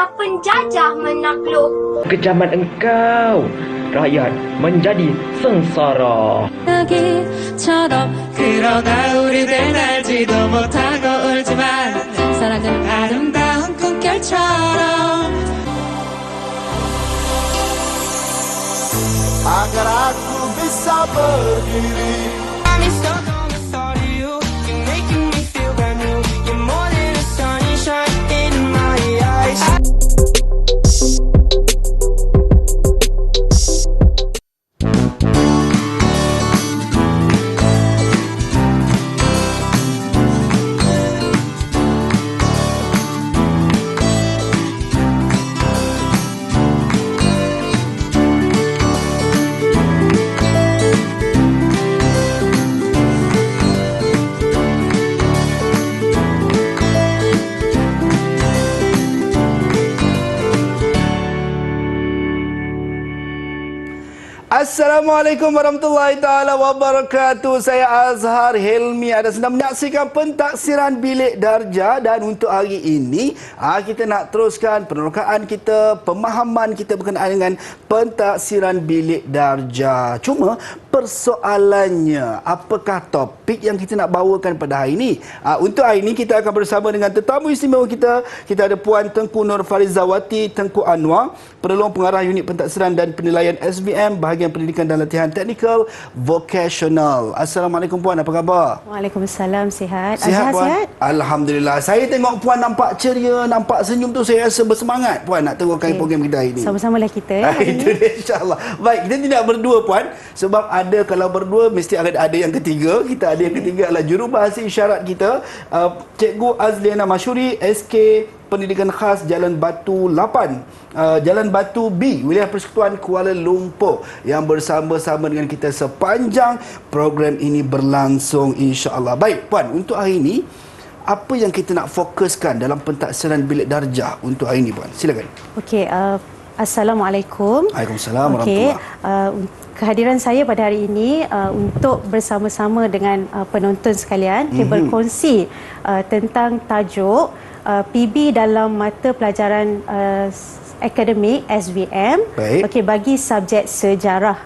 Bila penjajah menakluk, Kejaman engkau, rakyat menjadi sengsara. 나기처럼 그러다 우리들 알지도 못하고 울지만 사랑은 아름다운 꿈결처럼 agar aku bisa berdiri. I'm stuck on the thought of you. You're making me feel brand new. You're more than a sunshine in my eyes. Assalamualaikum warahmatullahi taala wabarakatuh. Saya Azhar Helmi. Anda sedang menyaksikan pentaksiran Bilik Darjah, dan untuk hari ini kita nak teruskan penerokaan kita, pemahaman kita berkenaan dengan pentaksiran Bilik Darjah. Cuma persoalannya, apakah topik yang kita nak bawakan pada hari ini? Untuk hari ini kita akan bersama dengan tetamu istimewa kita. Kita ada Puan Tengku Nur Farizawati Tengku Anwar, Penolong Pengarah Unit Pentaksiran dan Penilaian SVM, Bahagian Pendidikan dan Latihan Teknikal Vocational. Assalamualaikum Puan, apa khabar? Waalaikumsalam, sihat. Sihat Puan? Sihat? Alhamdulillah. Saya tengok Puan nampak ceria, nampak senyum tu, saya rasa bersemangat Puan nak teruskan program kita hari ini. Sama-samalah kita hari Itu ini. dia, insyaAllah. Baik, kita tidak berdua Puan, sebab ada, kalau berdua mesti ada yang ketiga. Kita ada yang ketiga adalah jurubahasa isyarat kita, Cikgu Azliana Masyuri, SK Pendidikan Khas Jalan Batu 8, Jalan Batu B, Wilayah Persekutuan Kuala Lumpur, yang bersama-sama dengan kita sepanjang program ini berlangsung, insya-Allah. Baik Puan, untuk hari ini apa yang kita nak fokuskan dalam pentaksiran Bilik Darjah untuk hari ini Puan? Silakan. Okey, Assalamualaikum. Waalaikumsalam Okey, warahmatullahi. kehadiran saya pada hari ini untuk bersama-sama dengan penonton sekalian, berkongsi tentang tajuk PB dalam mata pelajaran akademik SVM. Baik. Okey, bagi subjek sejarah.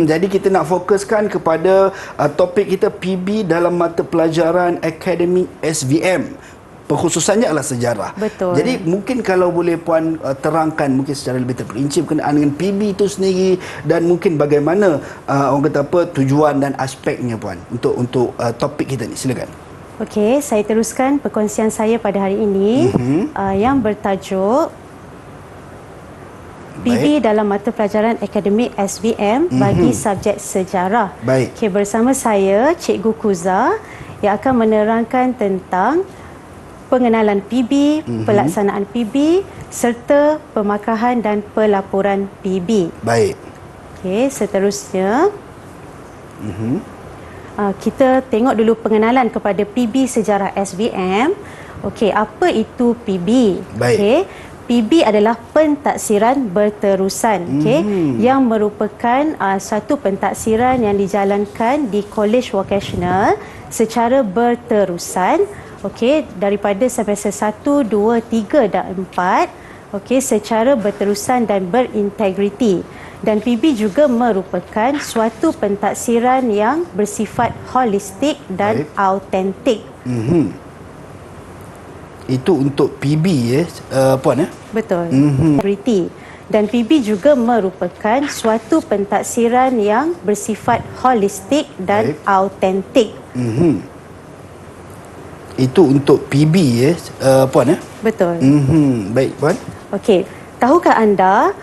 Jadi kita nak fokuskan kepada topik kita PB dalam mata pelajaran akademik SVM. Perkhususannya adalah sejarah. Betul. Jadi mungkin kalau boleh Puan terangkan mungkin secara lebih terperinci berkenaan dengan PB itu sendiri, dan mungkin bagaimana orang kata apa, tujuan dan aspeknya Puan untuk topik kita ni. Silakan. Okey, saya teruskan perkongsian saya pada hari ini yang bertajuk PB dalam mata pelajaran akademik SVM bagi subjek sejarah. Baik. Okey, bersama saya Cikgu Kuza yang akan menerangkan tentang pengenalan PB, pelaksanaan PB serta pemakahan dan pelaporan PB. Baik. Okey, seterusnya kita tengok dulu pengenalan kepada PB sejarah SVM. Okey, apa itu PB? Baik. Okey, PB adalah pentaksiran berterusan, okey, yang merupakan satu pentaksiran yang dijalankan di Kolej Vocational secara berterusan, okey, daripada semester 1, 2, 3 dan 4, okey, secara berterusan dan berintegriti. Dan PB juga merupakan suatu pentaksiran yang bersifat holistik dan autentik. Itu untuk PB Puan ya? Betul. Integriti. Dan PB juga merupakan suatu pentaksiran yang bersifat holistik dan autentik. Itu untuk PB Puan ya? Betul. Baik Puan. Okey, tahukah anda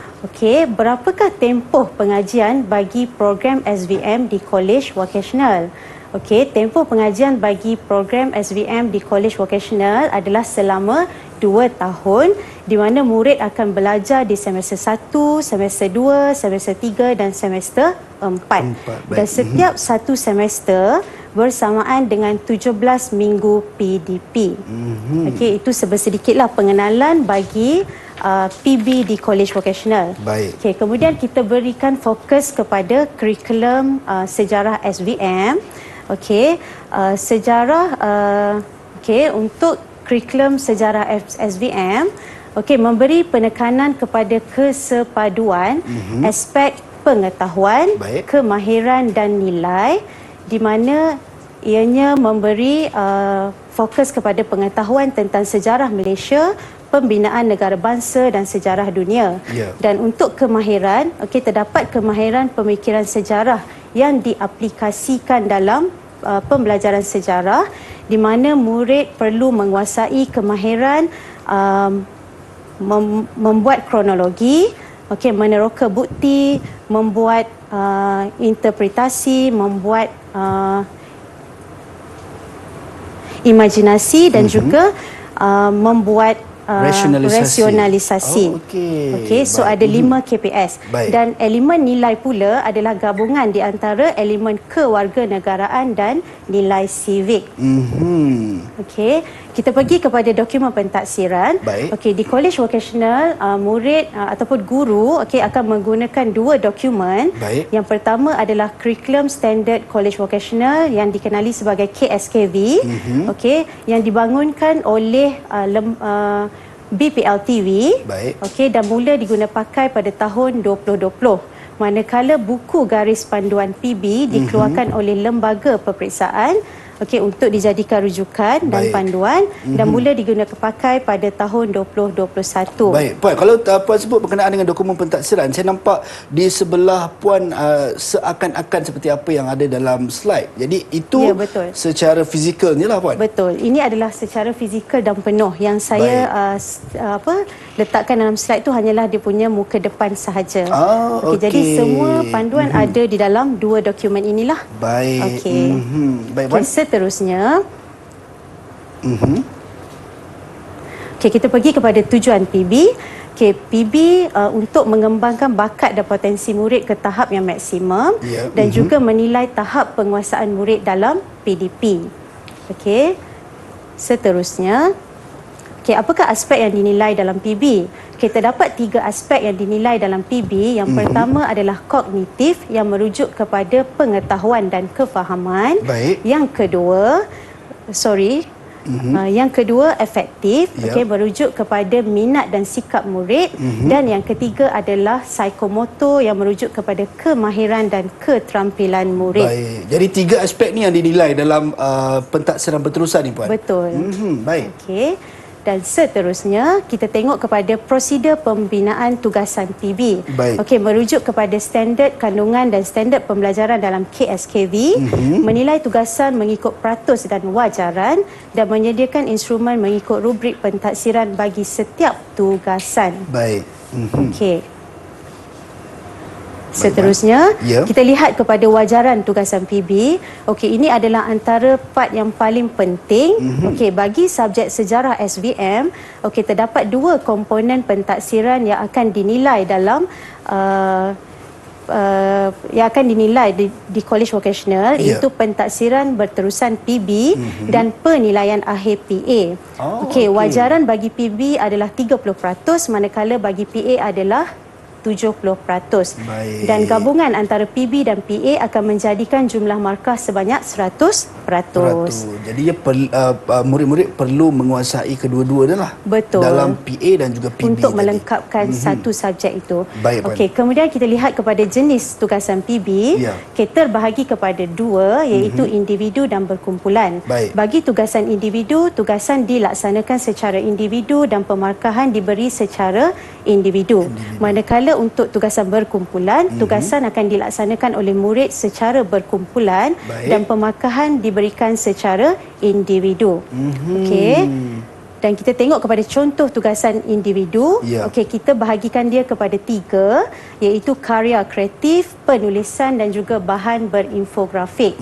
berapakah tempoh pengajian bagi program SVM di Kolej Vocational? Okey, tempoh pengajian bagi program SVM di Kolej Vocational adalah selama 2 tahun, di mana murid akan belajar di semester 1, semester 2, semester 3 dan semester 4. Dan setiap satu semester bersamaan dengan 17 minggu PDP. Okey, itu sedikitlah pengenalan bagi PB di Kolej Vocational. Baik. Okey, kemudian kita berikan fokus kepada kurikulum sejarah SVM. Okey, sejarah untuk kurikulum sejarah SVM, okey, memberi penekanan kepada kesepaduan aspek pengetahuan, Baik. kemahiran dan nilai, di mana ianya memberi fokus kepada pengetahuan tentang sejarah Malaysia, pembinaan negara bangsa dan sejarah dunia. Ya. Dan untuk kemahiran, okey, terdapat kemahiran pemikiran sejarah yang diaplikasikan dalam pembelajaran sejarah, di mana murid perlu menguasai kemahiran membuat kronologi, okey, meneroka bukti, membuat interpretasi, membuat imajinasi dan juga membuat rasionalisasi. Oh, okey. Okey, so Baik. ada 5 KPS. Baik. Dan elemen nilai pula adalah gabungan di antara elemen kewarganegaraan dan nilai civic. Okey, kita pergi kepada dokumen pentaksiran. Baik. Okey, di College Vocational, murid ataupun guru akan menggunakan 2 dokumen. Baik. Yang pertama adalah Curriculum Standard College Vocational yang dikenali sebagai KSKV. Okey, yang dibangunkan oleh BPLTV. Baik. Okey, dan mula diguna pakai pada tahun 2020. Manakala buku garis panduan PB dikeluarkan oleh Lembaga Peperiksaan untuk dijadikan rujukan dan Baik. panduan dan mula digunakan pakai pada tahun 2021. Baik, Puan, kalau Puan sebut berkenaan dengan dokumen pentaksiran, saya nampak di sebelah Puan seakan-akan seperti apa yang ada dalam slide. Jadi itu Ya, betul. secara fizikalnya lah, Puan. Betul. Ini adalah secara fizikal dan penuh. Yang saya letakkan dalam slide tu hanyalah dia punya muka depan sahaja. Okey. Jadi semua panduan ada di dalam 2 dokumen inilah. Baik. Okey. Baik, Puan. Seterusnya, kita pergi kepada tujuan PB. PB untuk mengembangkan bakat dan potensi murid ke tahap yang maksimum Ya. dan juga menilai tahap penguasaan murid dalam PDP. Seterusnya, apakah aspek yang dinilai dalam PB? Terdapat 3 aspek yang dinilai dalam PB. Yang pertama adalah kognitif yang merujuk kepada pengetahuan dan kefahaman. Baik. Yang kedua efektif, Ya. merujuk kepada minat dan sikap murid. Dan yang ketiga adalah psikomotor yang merujuk kepada kemahiran dan keterampilan murid. Baik. Jadi 3 aspek ni yang dinilai dalam pentaksiran berterusan ni, Puan. Betul. Baik. Dan seterusnya kita tengok kepada prosedur pembinaan tugasan PB. Baik. Merujuk kepada standard kandungan dan standard pembelajaran dalam KSKV, menilai tugasan mengikut peratus dan wajaran dan menyediakan instrumen mengikut rubrik pentaksiran bagi setiap tugasan. Baik. Seterusnya, Ya. kita lihat kepada wajaran tugasan PB. Ini adalah antara part yang paling penting. Bagi subjek sejarah SVM, terdapat 2 komponen pentaksiran yang akan dinilai dalam di College Vocational, Ya. iaitu pentaksiran berterusan PB dan penilaian akhir PA. Wajaran bagi PB adalah 30%, manakala bagi PA adalah 70%. Baik. Dan gabungan antara PB dan PA akan menjadikan jumlah markah sebanyak 100%. Jadi murid-murid perlu menguasai kedua-dua dah lah. Betul. Dalam PA dan juga PB untuk tadi. melengkapkan satu subjek itu. Baik, Puan. Kemudian kita lihat kepada jenis tugasan PB. Ya. Terbahagi kepada 2, iaitu individu dan berkumpulan. Baik. Bagi tugasan individu, tugasan dilaksanakan secara individu dan pemarkahan diberi secara individu. Manakala untuk tugasan berkumpulan, tugasan akan dilaksanakan oleh murid secara berkumpulan. Baik. Dan pemarkahan diberikan secara individu. Dan kita tengok kepada contoh tugasan individu. Ya. Kita bahagikan dia kepada 3, iaitu karya kreatif, penulisan dan juga bahan berinfografik.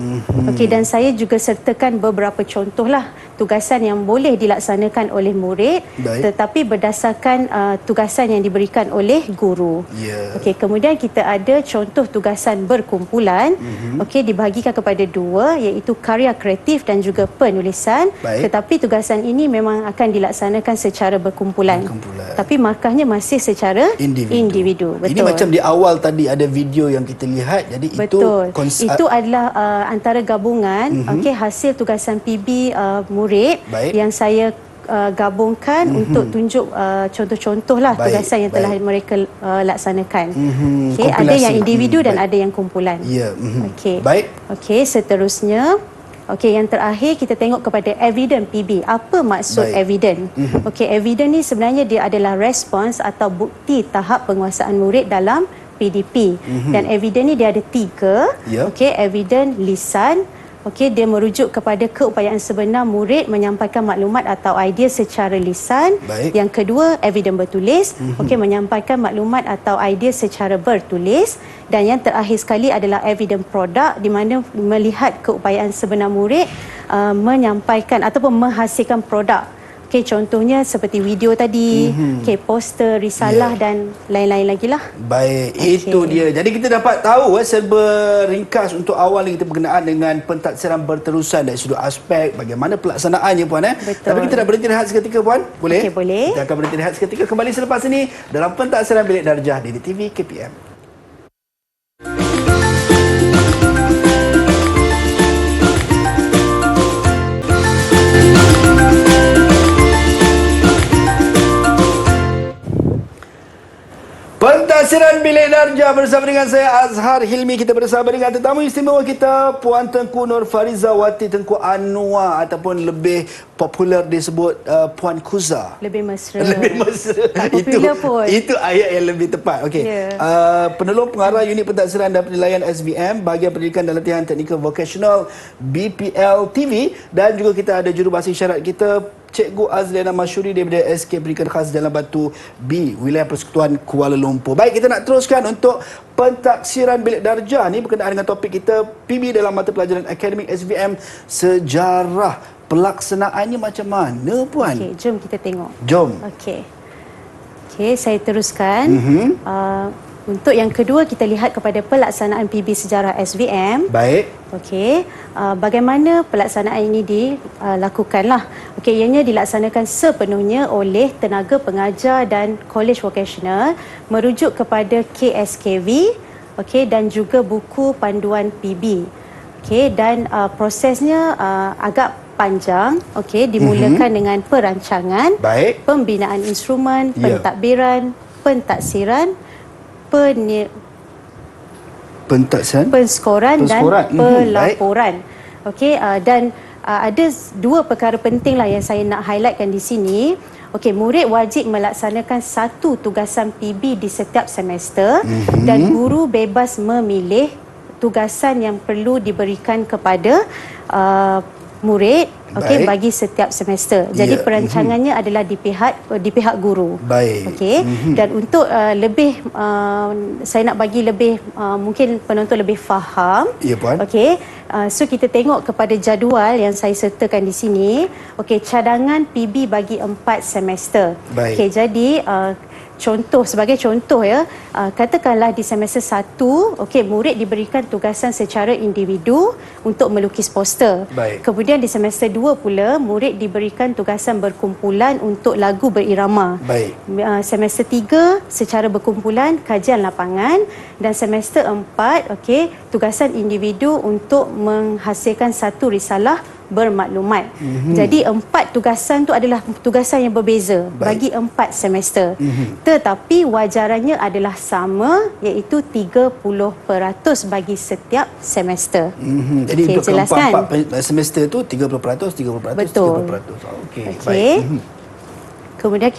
Dan saya juga sertakan beberapa contohlah tugasan yang boleh dilaksanakan oleh murid. Baik. Tetapi berdasarkan tugasan yang diberikan oleh guru. Ya. Kemudian kita ada contoh tugasan berkumpulan. Dibahagikan kepada 2, iaitu karya kreatif dan juga penulisan. Baik. Tetapi tugasan ini memang akan dilaksanakan secara berkumpulan. Tapi markahnya masih secara individu. Betul. Ini macam di awal tadi ada video yang kita lihat. Jadi Betul. Itu adalah antara gabungan hasil tugasan PB murid Baik. yang saya gabungkan untuk tunjuk contoh-contoh lah Baik, tugasan yang telah mereka laksanakan. Okey, ada Kompilasi. yang individu dan Baik. ada yang kumpulan. Ya. Okey. Baik. Okey, seterusnya yang terakhir kita tengok kepada evidence PB. Apa maksud Baik. evidence? Okey, evidence ni sebenarnya dia adalah respons atau bukti tahap penguasaan murid dalam PDP. Dan evidence ni dia ada 3. Ya. Okey, evidence lisan. Okey, dia merujuk kepada keupayaan sebenar murid menyampaikan maklumat atau idea secara lisan. Baik. Yang kedua, evidence bertulis. Okey, menyampaikan maklumat atau idea secara bertulis. Dan yang terakhir sekali adalah evidence produk, di mana melihat keupayaan sebenar murid menyampaikan ataupun menghasilkan produk. Okey, contohnya seperti video tadi, okey, poster, risalah dan lain-lain lagi lah. Baik, itu dia. Jadi kita dapat tahu serba ringkas untuk awal kita berkenaan dengan pentadsiran berterusan dari sudut aspek bagaimana pelaksanaannya puan. Betul. Tapi kita nak berhenti rehat seketika puan. Boleh? Okey, boleh. Kita akan berhenti rehat seketika, kembali selepas ini dalam pentadsiran Bilik Darjah di TV KPM. Pentadsiran Bilik Darjah bersama dengan saya Azhar Hilmi. Kita bersama dengan tetamu istimewa kita Puan Tengku Nur Farizawati Tengku Anwar, ataupun lebih popular disebut Puan Kuza. Lebih mesra. Lebih mesra. Tak popular pun. Itu ayat yang lebih tepat. Okey. Ya. Penolong pengarah unit pentadsiran dan penilaian SVM, bahagian pendidikan dan latihan teknikal vocational BPL TV, dan juga kita ada jurubahasa isyarat kita Cikgu Azliana Masyuri daripada SK Pendidikan Khas Jalan Batu B, Wilayah Persekutuan Kuala Lumpur. Baik, kita nak teruskan untuk pentadsiran Bilik Darjah ni berkenaan dengan topik kita PB dalam mata pelajaran akademik SVM sejarah. Pelaksanaannya macam mana puan? Okey, jom kita tengok. Jom. Okey, saya teruskan. Untuk yang kedua, kita lihat kepada pelaksanaan PB sejarah SVM. Baik. Okey, bagaimana pelaksanaan ini dilakukanlah. Okey, ianya dilaksanakan sepenuhnya oleh tenaga pengajar dan Kolej Vocational merujuk kepada KSKV, okey, dan juga buku panduan PB. Okey, dan prosesnya agak panjang. Okey, dimulakan dengan perancangan, Baik. pembinaan instrumen, Ya. pentadbiran, pentadsiran, Pentadsiran. penskoran dan Penskoran. pelaporan. Okey, dan ada 2 perkara penting lah yang saya nak highlightkan di sini. Okey, murid wajib melaksanakan 1 tugasan PB di setiap semester dan guru bebas memilih tugasan yang perlu diberikan kepada murid, okey, Baik. bagi setiap semester. Jadi Ya. perancangannya adalah di pihak guru. Baik. Okey, dan untuk lebih saya nak bagi lebih mungkin penonton lebih faham. Ya, puan. Okey, so kita tengok kepada jadual yang saya sertakan di sini. Okey, cadangan PB bagi 4 semester. Baik. Okey, jadi sebagai contoh ya, katakanlah di semester 1, okey, murid diberikan tugasan secara individu untuk melukis poster. Baik. Kemudian di semester 2 pula, murid diberikan tugasan berkumpulan untuk lagu berirama. Baik. Semester 3 secara berkumpulan kajian lapangan, dan semester 4 okey, tugasan individu untuk menghasilkan 1 risalah bermaklumat. Jadi 4 tugasan tu adalah tugasan yang berbeza. Baik. Bagi 4 semester. Tetapi wajarannya adalah sama, iaitu 30% bagi setiap semester. Jadi Okey, untuk jelaskan. keempat semester tu 30%, 30%, Betul. 30%. Okey. Okey. Baik. Kemudian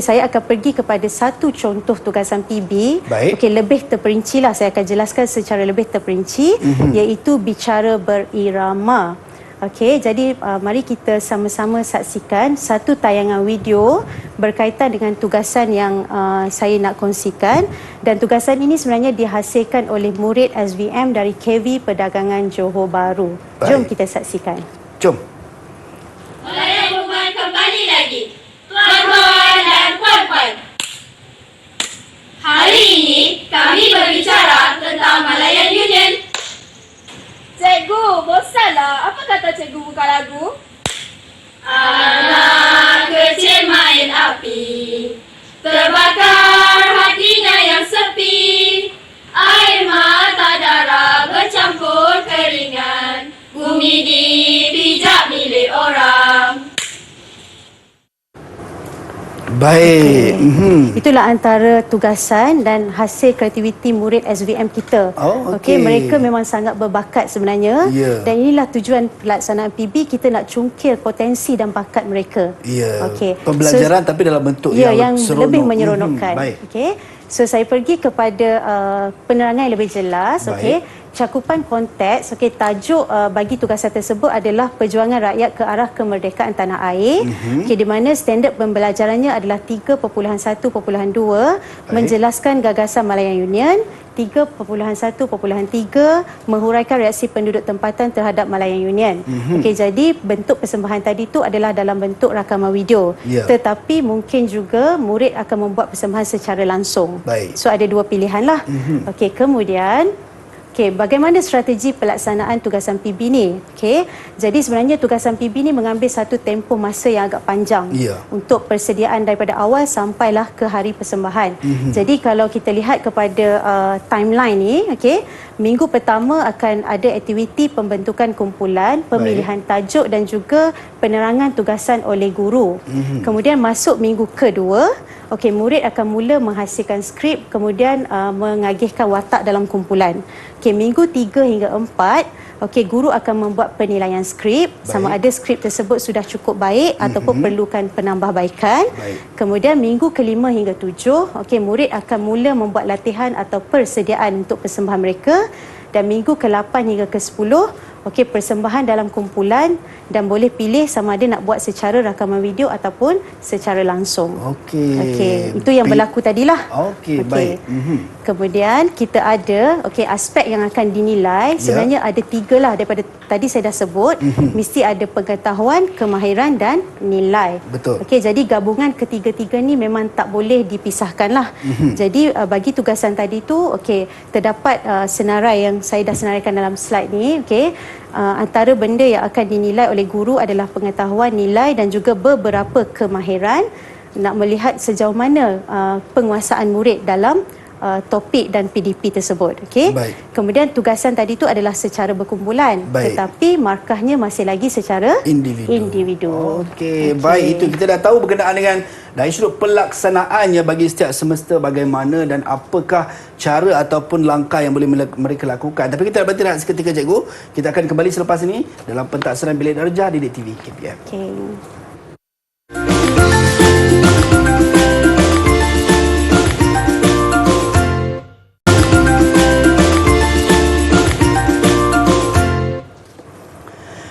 saya akan pergi kepada 1 contoh tugasan PB. Baik. Okey, lebih terperinci lah. Saya akan jelaskan secara lebih terperinci, iaitu bicara berirama. Okey, jadi mari kita sama-sama saksikan 1 tayangan video berkaitan dengan tugasan yang saya nak kongsikan, dan tugasan ini sebenarnya dihasilkan oleh murid SVM dari KV Perdagangan Johor Bahru. Jom Baik. kita saksikan. Jom. Melayan Woman kembali lagi. Tuan-tuan dan puan-puan. Hari ini kami berbicara tentang Malayan Union. Cikgu, bosanlah. Apa kata cikgu buka lagu? Anak kecil main api, terbakar hatinya yang sepi. Air mata darah bercampur keringan, bumi dipijak milik orang. Baik. Itulah antara tugasan dan hasil kreativiti murid SVM kita. Oh, okey. Mereka memang sangat berbakat sebenarnya. Ya. Dan inilah tujuan pelaksanaan PB, kita nak cungkil potensi dan bakat mereka. Ya. Okey. Pembelajaran tapi dalam bentuk yang seronok. lebih menyeronokkan. Baik. Okey. So saya pergi kepada penerangan yang lebih jelas. Baik. Okey. Cakupan konteks, okey, tajuk bagi tugasan tersebut adalah perjuangan rakyat ke arah kemerdekaan tanah air. Okey, di mana standard pembelajarannya adalah 3.1.2, menjelaskan gagasan Malayan Union. 3.1.3 menghuraikan reaksi penduduk tempatan terhadap Malayan Union. Okey, jadi bentuk persembahan tadi tu adalah dalam bentuk rakaman video. Ya. Tetapi mungkin juga murid akan membuat persembahan secara langsung. Baik. So ada dua pilihan lah. Okey, kemudian bagaimana strategi pelaksanaan tugasan PB ni? Okey, jadi sebenarnya tugasan PB ni mengambil satu tempoh masa yang agak panjang untuk persediaan daripada awal sampailah ke hari persembahan. Jadi kalau kita lihat kepada timeline ni, okey, minggu pertama akan ada aktiviti pembentukan kumpulan, pemilihan tajuk dan juga penerangan tugasan oleh guru. Kemudian masuk minggu kedua, okey, murid akan mula menghasilkan skrip, kemudian mengagihkan watak dalam kumpulan. Okey, minggu 3 hingga 4, okey, guru akan membuat penilaian skrip, sama ada skrip tersebut sudah cukup baik ataupun perlukan penambahbaikan. Kemudian minggu ke-5 hingga 7, okey, murid akan mula membuat latihan atau persediaan untuk persembahan mereka. Dan minggu ke-8 hingga ke-10, okey, persembahan dalam kumpulan dan boleh pilih sama ada nak buat secara rakaman video ataupun secara langsung. Okey, itu yang berlaku tadilah. Okey, baik. Kemudian kita ada aspek yang akan dinilai. Sebenarnya ada 3 lah daripada tadi saya dah sebut. Mesti ada pengetahuan, kemahiran dan nilai. Betul. Okey, jadi gabungan ketiga-tiga ni memang tak boleh dipisahkan lah. Jadi bagi tugasan tadi tu, terdapat senarai yang saya dah senaraikan dalam slide ni. Antara benda yang akan dinilai oleh guru adalah pengetahuan, nilai dan juga beberapa kemahiran. Nak melihat sejauh mana penguasaan murid dalam topik dan PDP tersebut. Kemudian tugasan tadi tu adalah secara berkumpulan, tetapi markahnya masih lagi secara individu. Okey, baik, itu kita dah tahu berkenaan dengan dari sudut pelaksanaannya bagi setiap semester bagaimana dan apakah cara ataupun langkah yang boleh mereka lakukan. Tapi kita nak berhenti seketika, cikgu. Kita akan kembali selepas ini dalam pentaksiran Bilik Darjah Didik TV KPM.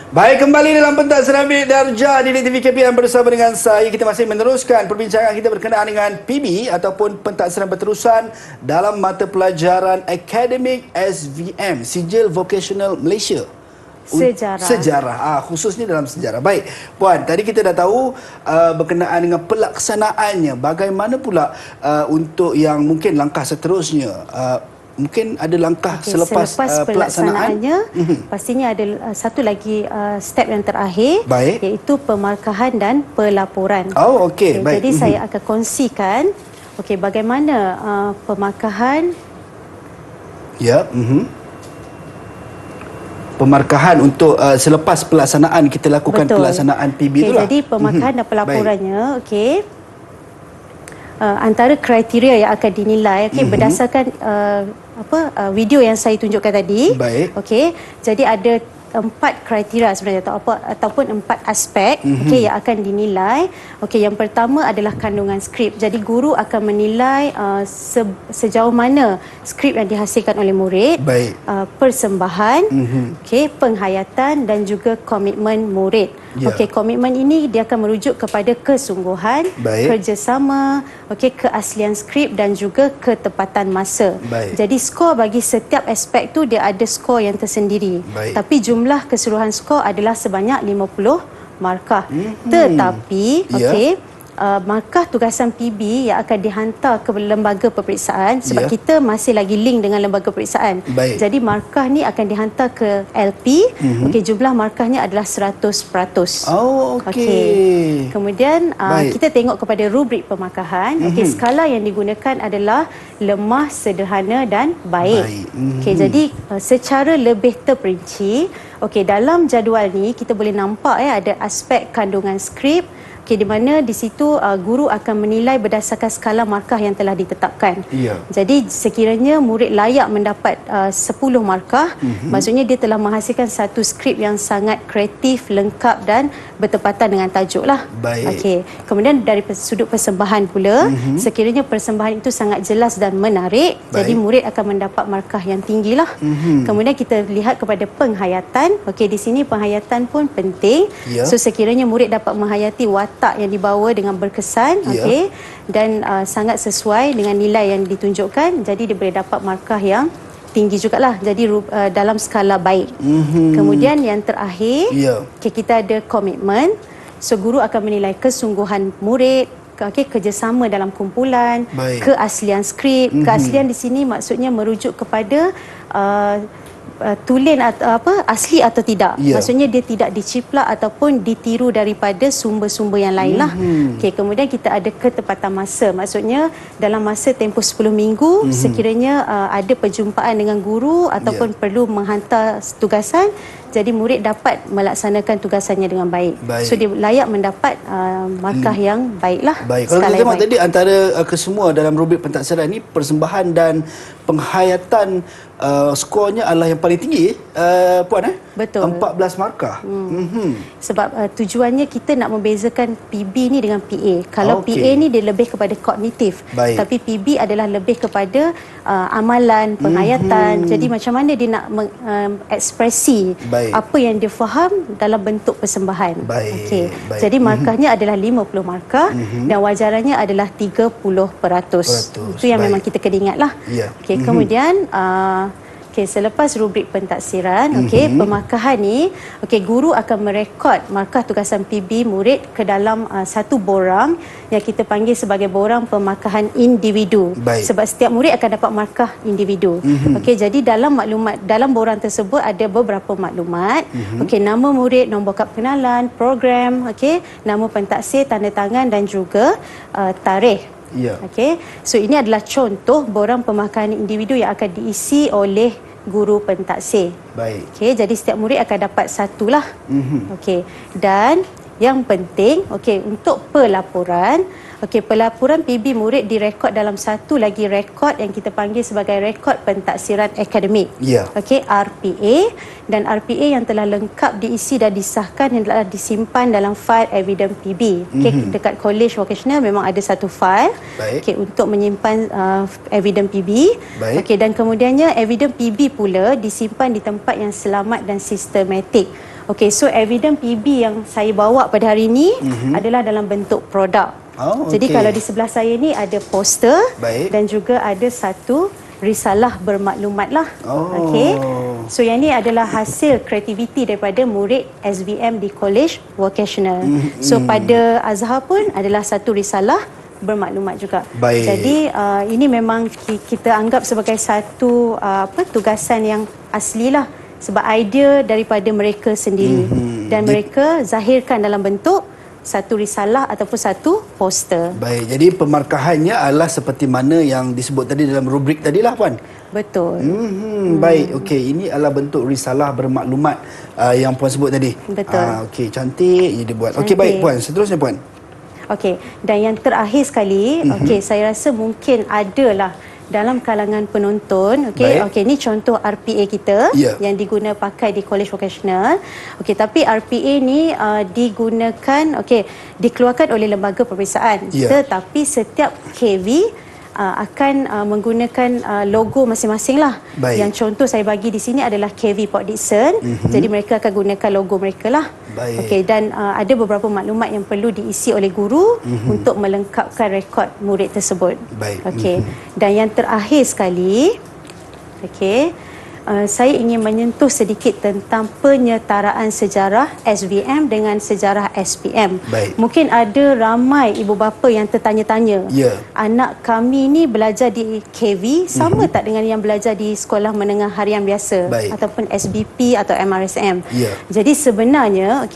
Baik, kembali dalam pentaksiran Bilik Darjah Didik TV KPM bersama dengan saya. Kita masih meneruskan perbincangan kita berkenaan dengan PB ataupun pentaksiran berterusan dalam mata pelajaran akademik SVM, Sijil Vocational Malaysia. Sejarah. Khususnya dalam sejarah. Baik, Puan, tadi kita dah tahu berkenaan dengan pelaksanaannya. Bagaimana pula untuk yang mungkin langkah seterusnya? Mungkin ada langkah selepas pelaksanaannya, pastinya ada satu lagi step yang terakhir, iaitu pemarkahan dan pelaporan. Baik. Jadi saya akan kongsikan bagaimana pemarkahan. Pemarkahan untuk selepas pelaksanaan kita lakukan pelaksanaan PB itulah. Jadi pemarkahan dan pelaporannya, antara kriteria yang akan dinilai berdasarkan video yang saya tunjukkan tadi. Jadi ada 4 kriteria sebenarnya ataupun 4 aspek yang akan dinilai. Yang pertama adalah kandungan skrip. Jadi guru akan menilai sejauh mana skrip yang dihasilkan oleh murid, persembahan, penghayatan dan juga komitmen murid. Komitmen ini dia akan merujuk kepada kesungguhan, kerjasama, keaslian skrip dan juga ketepatan masa. Jadi skor bagi setiap aspek tu dia ada skor yang tersendiri. Tapi jumlah keseluruhan skor adalah sebanyak 50 markah. Tetapi markah tugasan PB yang akan dihantar ke lembaga peperiksaan, sebab kita masih lagi link dengan lembaga peperiksaan. Jadi markah ni akan dihantar ke LP. Jumlah markahnya adalah 100%. Kemudian kita tengok kepada rubrik pemarkahan. Skala yang digunakan adalah lemah, sederhana dan baik. Jadi secara lebih terperinci, dalam jadual ni kita boleh nampak ada aspek kandungan skrip, Okey, di mana di situ guru akan menilai berdasarkan skala markah yang telah ditetapkan. Ya. Jadi sekiranya murid layak mendapat 10 markah, maksudnya dia telah menghasilkan satu skrip yang sangat kreatif, lengkap dan bertepatan dengan tajuk lah. Baik. Okey. Kemudian dari sudut persembahan pula, sekiranya persembahan itu sangat jelas dan menarik, jadi murid akan mendapat markah yang tinggi lah. Kemudian kita lihat kepada penghayatan. Okey, di sini penghayatan pun penting. Ya. So sekiranya murid dapat menghayati watak yang dibawa dengan berkesan, Ya. okey, dan sangat sesuai dengan nilai yang ditunjukkan, jadi dia boleh dapat markah yang tinggi jugalah. Jadi dalam skala baik. Kemudian yang terakhir, Ya. okay, kita ada komitmen. So guru akan menilai kesungguhan murid, kerjasama dalam kumpulan, Baik. keaslian skrip. Keaslian di sini maksudnya merujuk kepada tulen atau asli atau tidak. Ya. Maksudnya dia tidak diciplak ataupun ditiru daripada sumber-sumber yang lain lah. Okey, kemudian kita ada ketepatan masa. Maksudnya dalam masa tempoh 10 minggu sekiranya ada perjumpaan dengan guru ataupun perlu menghantar tugasan, jadi murid dapat melaksanakan tugasannya dengan baik. Baik. So dia layak mendapat markah yang baiklah. Baik. Kalau skala kita yang tengok baik. tadi antara kesemua dalam rubrik pentaksiran ini, persembahan dan penghayatan skornya adalah yang paling tinggi, Puan. Betul. 14 markah. Sebab tujuannya kita nak membezakan PB ni dengan PA. Kalau Okey. PA ni dia lebih kepada kognitif, Baik. tapi PB adalah lebih kepada amalan, penghayatan. Jadi macam mana dia nak mengekspresi Baik. apa yang dia faham dalam bentuk persembahan. Baik, Okey. baik. Jadi markahnya adalah 50 markah dan wajarannya adalah 30%. Itu yang Baik. memang kita kena ingat lah. Ya. Okey, kemudian selepas rubrik pentaksiran, pemarkahan ni, guru akan merekod markah tugasan PB murid ke dalam satu borang yang kita panggil sebagai borang pemarkahan individu. Baik. Sebab setiap murid akan dapat markah individu. Jadi dalam maklumat, dalam borang tersebut ada beberapa maklumat. Nama murid, nombor kad pengenalan, program, nama pentaksir, tanda tangan dan juga tarikh. Ya. Okey. So ini adalah contoh borang pemarkahan individu yang akan diisi oleh guru pentaksir. Baik. Okey, jadi setiap murid akan dapat satu lah. Okey. Dan yang penting, untuk pelaporan, pelaporan PB murid direkod dalam satu lagi rekod yang kita panggil sebagai rekod pentaksiran akademik. Ya. RPA, dan RPA yang telah lengkap diisi dan disahkan yang telah disimpan dalam fail evidence PB. Dekat College Vocational memang ada satu fail Baik. untuk menyimpan evidence PB. Baik. Dan kemudiannya evidence PB pula disimpan di tempat yang selamat dan sistematik. So evidence PB yang saya bawa pada hari ini adalah dalam bentuk produk. Jadi kalau di sebelah saya ni ada poster. Baik. Dan juga ada satu risalah bermaklumat lah. Okey. So yang ni adalah hasil kreativiti daripada murid SVM di College Vocational. So pada Azhar pun adalah satu risalah bermaklumat juga. Baik. Jadi ini memang kita anggap sebagai satu tugasan yang asli lah. Sebab idea daripada mereka sendiri. Dan mereka zahirkan dalam bentuk satu risalah ataupun satu poster. Baik, jadi pemarkahannya adalah seperti mana yang disebut tadi dalam rubrik tadilah, Puan. Betul. Baik, okey, ini adalah bentuk risalah bermaklumat yang Puan sebut tadi. Betul. Okey, cantik je dia buat. Okey, Cantik. baik Puan, seterusnya Puan. Okey, dan yang terakhir sekali, saya rasa mungkin adalah dalam kalangan penonton, Baik. ni contoh RPA kita Ya. yang diguna pakai di College Vocational. Tapi RPA ni digunakan, dikeluarkan oleh lembaga peperiksaan. Ya. Tetapi setiap KV akan menggunakan logo masing-masing lah. Baik. Yang contoh saya bagi di sini adalah KV Port Dickson. Jadi mereka akan gunakan logo mereka lah. Baik. Dan ada beberapa maklumat yang perlu diisi oleh guru untuk melengkapkan rekod murid tersebut. Baik. Dan yang terakhir sekali, saya ingin menyentuh sedikit tentang penyetaraan sejarah SVM dengan sejarah SPM. Baik. Mungkin ada ramai ibu bapa yang tertanya-tanya, Ya. anak kami ni belajar di KV sama tak dengan yang belajar di sekolah menengah harian biasa Baik. ataupun SBP atau MRSM. Ya. Jadi sebenarnya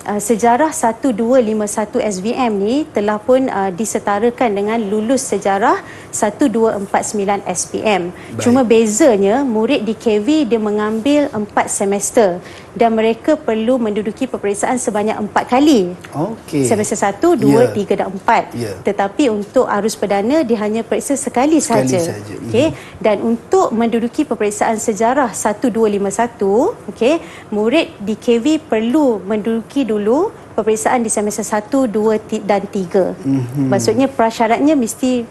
sejarah 1251 SVM ni telah pun disetarakan dengan lulus sejarah 1249 SPM. Baik. Cuma bezanya murid di KV dia mengambil 4 semester. dan mereka perlu menduduki peperiksaan sebanyak 4 kali. Okey. Semester 1, 2, Ya. 3 dan 4. Ya. Tetapi untuk arus perdana dia hanya periksa sekali sahaja. sahaja. Okey. Dan untuk menduduki peperiksaan sejarah 1251, okey, murid di KV perlu menduduki dulu peperiksaan di semester 1, 2 dan 3. Maksudnya prasyaratnya mesti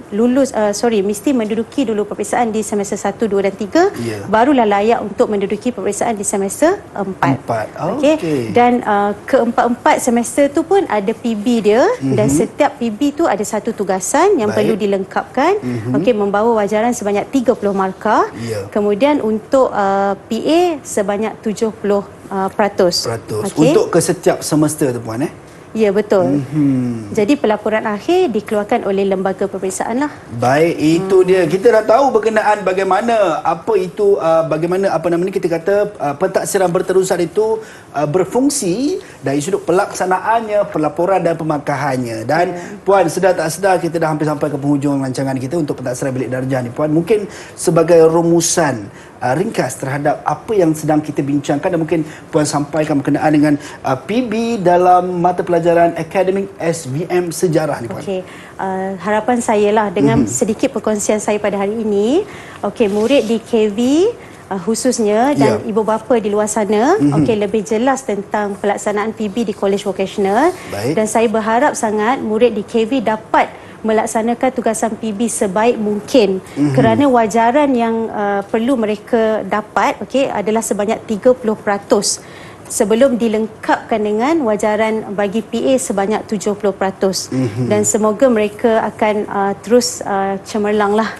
mesti menduduki dulu peperiksaan di semester 1, 2 dan 3, Ya. barulah layak untuk menduduki peperiksaan di semester 4. 4. Okey. Okey. Dan keempat-empat semester tu pun ada PB dia, dan setiap PB tu ada satu tugasan yang Baik. perlu dilengkapkan. Okey, membawa wajaran sebanyak 30 markah. Ya. Kemudian untuk PA sebanyak 70%. Peratus. Okey. Untuk ke setiap semester tu puan Ya, betul. Jadi pelaporan akhir dikeluarkan oleh lembaga peperiksaan lah. Baik, itu dia. Kita dah tahu berkenaan bagaimana bagaimana kita kata pentaksiran berterusan itu berfungsi dari sudut pelaksanaannya, pelaporan dan pemangkahannya. Dan puan, sedar tak sedar kita dah hampir sampai ke penghujung rancangan kita untuk pentaksiran bilik darjah ni puan. Mungkin sebagai rumusan ringkas terhadap apa yang sedang kita bincangkan, dan mungkin puan sampaikan berkenaan dengan PB dalam mata pelajaran akademik SVM sejarah ni puan. Okey, harapan saya lah dengan sedikit perkongsian saya pada hari ini. Okey, murid di KV khususnya dan ibu bapa di luar sana okey, lebih jelas tentang pelaksanaan PB di College Vocational. Baik. Dan saya berharap sangat murid di KV dapat melaksanakan tugasan PB sebaik mungkin, kerana wajaran yang perlu mereka dapat adalah sebanyak 30%, sebelum dilengkapkan dengan wajaran bagi PA sebanyak 70%. Dan semoga mereka akan terus cemerlanglah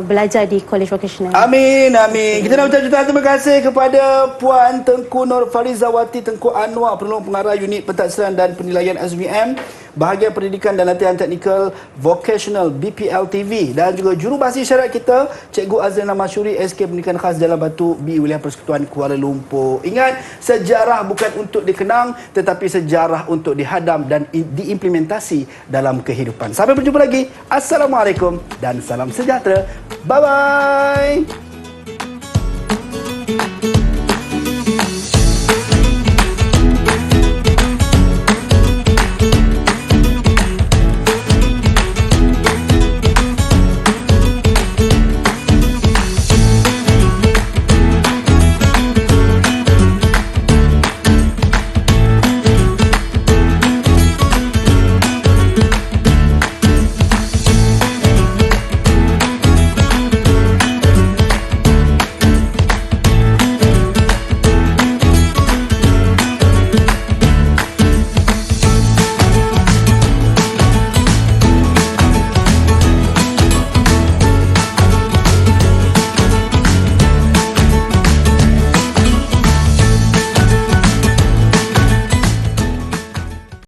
belajar di College Vocational. Amin, amin. Kita nak ucap jutaan terima kasih kepada Puan Tengku Nur Farizawati Tengku Anwar, penolong pengarah unit pentaksiran dan penilaian SVM, bahagian pendidikan dan latihan teknikal vocational BPLTV, dan juga jurubahasa isyarat kita Cikgu Azrina Masyuri SK Pendidikan Khas Jalan Batu B Wilayah Persekutuan Kuala Lumpur. Ingat, sejarah bukan untuk dikenang tetapi sejarah untuk dihadam dan diimplementasi dalam kehidupan. Sampai berjumpa lagi. Assalamualaikum dan salam sejahtera. Bye bye.